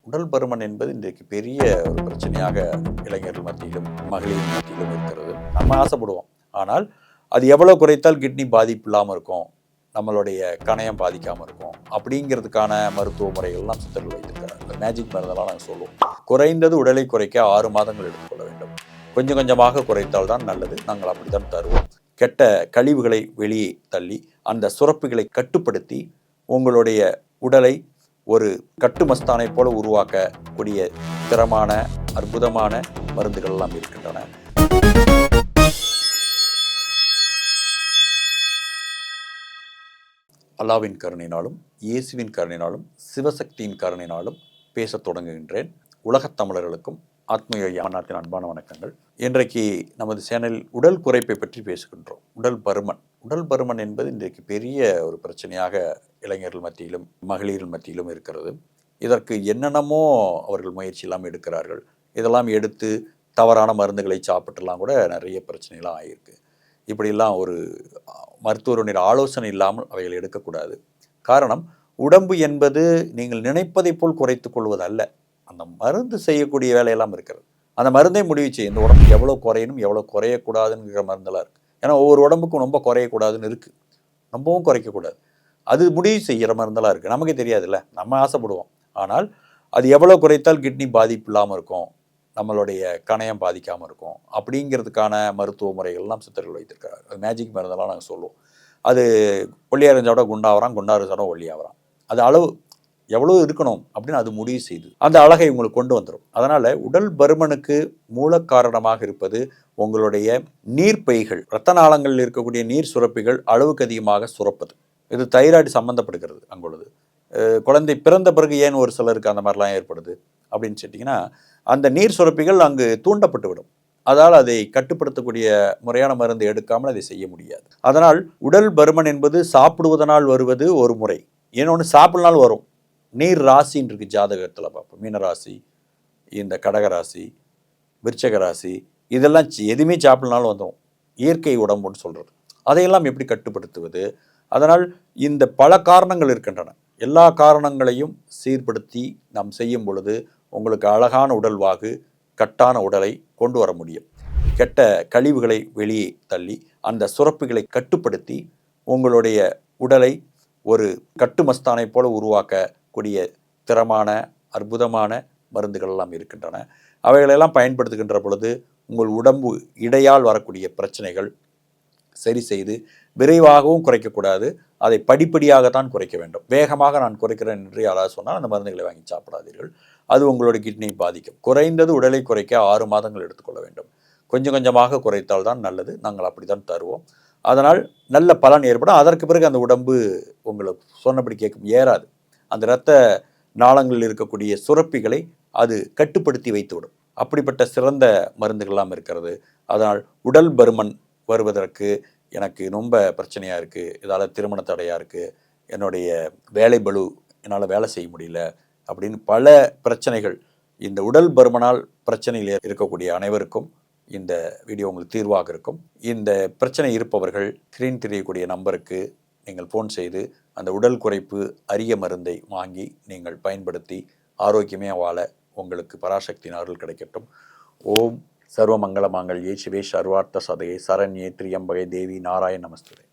உடல் பருமன் என்பது இன்றைக்கு பெரிய ஒரு பிரச்சனையாக இளைஞர்கள் மத்தியிலும் மகளிர் மத்தியிலும் இருக்கிறது. நம்ம ஆசைப்படுவோம், ஆனால் அது எவ்வளோ குறைத்தால் கிட்னி பாதிப்பு இல்லாமல் இருக்கும், நம்மளுடைய கணையம் பாதிக்காமல் இருக்கும் அப்படிங்கிறதுக்கான மருத்துவ முறைகள்லாம் சித்தர்கள் வைத்திருக்கிறார். இந்த மேஜிக் மருந்தெல்லாம் நாங்கள் சொல்லுவோம். குறைந்தது உடலை குறைக்க 6 மாதங்கள் எடுத்துக்கொள்ள வேண்டும். கொஞ்சம் கொஞ்சமாக குறைத்தால் தான் நல்லது. நாங்கள் அப்படித்தான் தருவோம். கெட்ட கழிவுகளை வெளியே தள்ளி அந்த சுரப்புகளை கட்டுப்படுத்தி உங்களுடைய உடலை ஒரு கட்டுமஸ்தானை போல உருவாக்கக்கூடிய திறமான அற்புதமான மருந்துகள் எல்லாம் இருக்கின்றன. அல்லாவின் கருணையினாலும் இயேசுவின் கருணையினாலும் சிவசக்தியின் கருணையினாலும் பேசத் தொடங்குகின்றேன். உலகத் தமிழர்களுக்கும் ஆத்மீக நாட்டின் அன்பான வணக்கங்கள். இன்றைக்கு நமது சேனலில் உடல் குறைப்பை பற்றி பேசுகின்றோம். உடல் பருமன் என்பது இன்றைக்கு பெரிய ஒரு பிரச்சனையாக இளைஞர்கள் மத்தியிலும் மகளிர் மத்தியிலும் இருக்கிறது. இதற்கு என்னென்னமோ அவர்கள் முயற்சி இல்லாமல் எடுக்கிறார்கள். இதெல்லாம் எடுத்து தவறான மருந்துகளை சாப்பிட்டுலாம் கூட நிறைய பிரச்சனைலாம் ஆகியிருக்கு. இப்படிலாம் ஒரு மருத்துவருடைய ஆலோசனை இல்லாமல் அவைகள் எடுக்கக்கூடாது. காரணம், உடம்பு என்பது நீங்கள் நினைப்பதை போல் குறைத்து கொள்வது அல்ல. அந்த மருந்து செய்யக்கூடிய வேலையெல்லாம் இருக்கிறது. அந்த மருந்தே முடிவு செய்யும் இந்த உடம்பு எவ்வளோ குறையணும் எவ்வளோ குறையக்கூடாதுங்கிற மருந்தெல்லாம் இருக்குது. ஏன்னா ஒவ்வொரு உடம்புக்கும் ரொம்ப குறையக்கூடாதுன்னு இருக்குது, ரொம்பவும் குறைக்கக்கூடாது. அது முடிவு செய்கிற மருந்தெல்லாம் இருக்குது. நமக்கே தெரியாதுல்ல, நம்ம ஆசைப்படுவோம். ஆனால் அது எவ்வளோ குறைத்தால் கிட்னி பாதிப்பு இல்லாமல் இருக்கும், நம்மளுடைய கணையம் பாதிக்காமல் இருக்கும் அப்படிங்கிறதுக்கான மருத்துவ முறைகள்லாம் சித்தர்கள் வைத்திருக்கிறார். அது மேஜிக் மருந்தெல்லாம் நாங்கள் சொல்லுவோம். அது ஒல்லியாக இருந்தால் குண்டாகிறான், குண்டா இருந்தாலும் ஒல்லியாகிறான். அது அளவு எவ்வளோ இருக்கணும் அப்படின்னு அது முடிவு செய்து அந்த அழகை உங்களுக்கு கொண்டு வந்துடும். அதனால் உடல் பருமனுக்கு மூல காரணமாக இருப்பது உங்களுடைய நீர்ப்பைகள், இரத்த நாளங்களில் இருக்கக்கூடிய நீர் சுரப்பிகள் அளவுக்கு அதிகமாக சுரப்பது. இது தைராய்டு சம்மந்தப்படுகிறது. அங்குள்ளது குழந்தை பிறந்த பிறகு ஏன் ஒரு சிலருக்கு அந்த மாதிரிலாம் ஏற்படுது அப்படின்னு சொல்லிட்டிங்கன்னா, அந்த நீர் சுரப்பிகள் அங்கு தூண்டப்பட்டு விடும். அதால் அதை கட்டுப்படுத்தக்கூடிய முறையான மருந்து எடுக்காமல் அதை செய்ய முடியாது. அதனால் உடல் பருமன் என்பது சாப்பிடுவதனால் வருவது ஒரு முறை, இன்னொன்று சாப்பிடனால் வரும். நீர் ராசின்னு இருக்குது ஜாதகத்தில் பார்ப்போம். மீனராசி, இந்த கடகராசி, விருச்சக ராசி, இதெல்லாம் எதுவுமே சாப்பிடனாலும் வந்துடும். இயற்கை உடம்புன்னு சொல்கிறது. அதையெல்லாம் எப்படி கட்டுப்படுத்துவது? அதனால் இந்த பல காரணங்கள் இருக்கின்றன. எல்லா காரணங்களையும் சீர்படுத்தி நாம் செய்யும் பொழுது உங்களுக்கு அழகான உடல்வாகு, கட்டான உடலை கொண்டு வர முடியும். கெட்ட கழிவுகளை வெளியே தள்ளி அந்த சுரப்புகளை கட்டுப்படுத்தி உங்களுடைய உடலை ஒரு கட்டுமஸ்தானை போல உருவாக்கக்கூடிய திறமான அற்புதமான மருந்துகள் எல்லாம் இருக்கின்றன. அவைகளெல்லாம் பயன்படுத்துகின்ற பொழுது உங்கள் உடம்பு இடையால் வரக்கூடிய பிரச்சனைகள் சரி செய்து விரைவாகவும் குறைக்கக்கூடாது, அதை படிப்படியாகத்தான் குறைக்க வேண்டும். வேகமாக நான் குறைக்கிறேன் என்று யாராவது சொன்னால் அந்த மருந்துகளை வாங்கி சாப்பிடாதீர்கள். அது உங்களுடைய கிட்னியை பாதிக்கும். குறைந்தது உடலை குறைக்க 6 மாதங்கள் எடுத்துக்கொள்ள வேண்டும். கொஞ்சம் கொஞ்சமாக குறைத்தால் தான் நல்லது. நாங்கள் அப்படி தான் தருவோம். அதனால் நல்ல பலன் ஏற்படும். அதற்கு பிறகு அந்த உடம்பு உங்களுக்கு சொன்னபடி கேட்கும், ஏறாது. அந்த இரத்த நாளங்களில் இருக்கக்கூடிய சுரப்பிகளை அது கட்டுப்படுத்தி வைத்துவிடும். அப்படிப்பட்ட சிறந்த மருந்துகள்லாம் இருக்கிறது. அதனால் உடல் பருமன் வருவதற்கு எனக்கு ரொம்ப பிரச்சனையாக இருக்குது, இதால் திருமண தடையாக இருக்குது, என்னுடைய வேலை பளு, என்னால் வேலை செய்ய முடியல அப்படின்னு பல பிரச்சனைகள், இந்த உடல் பருமனால் பிரச்சனையில் இருக்கக்கூடிய அனைவருக்கும் இந்த வீடியோ உங்களுக்கு தீர்வாக இருக்கும். இந்த பிரச்சனை இருப்பவர்கள் ஸ்க்ரீன் தெரியக்கூடிய நம்பருக்கு நீங்கள் ஃபோன் செய்து அந்த உடல் குறைப்பு அரிய மருந்தை வாங்கி நீங்கள் பயன்படுத்தி ஆரோக்கியமே வாழ உங்களுக்கு பராசக்தியின் அருள் கிடைக்கட்டும். ஓம் சர்வ மங்கள மாங்கல்யே சிவே சர்வார்த்த சதயே சரண்யே திரியம்பகே தேவி நாராயண நமஸ்துதே.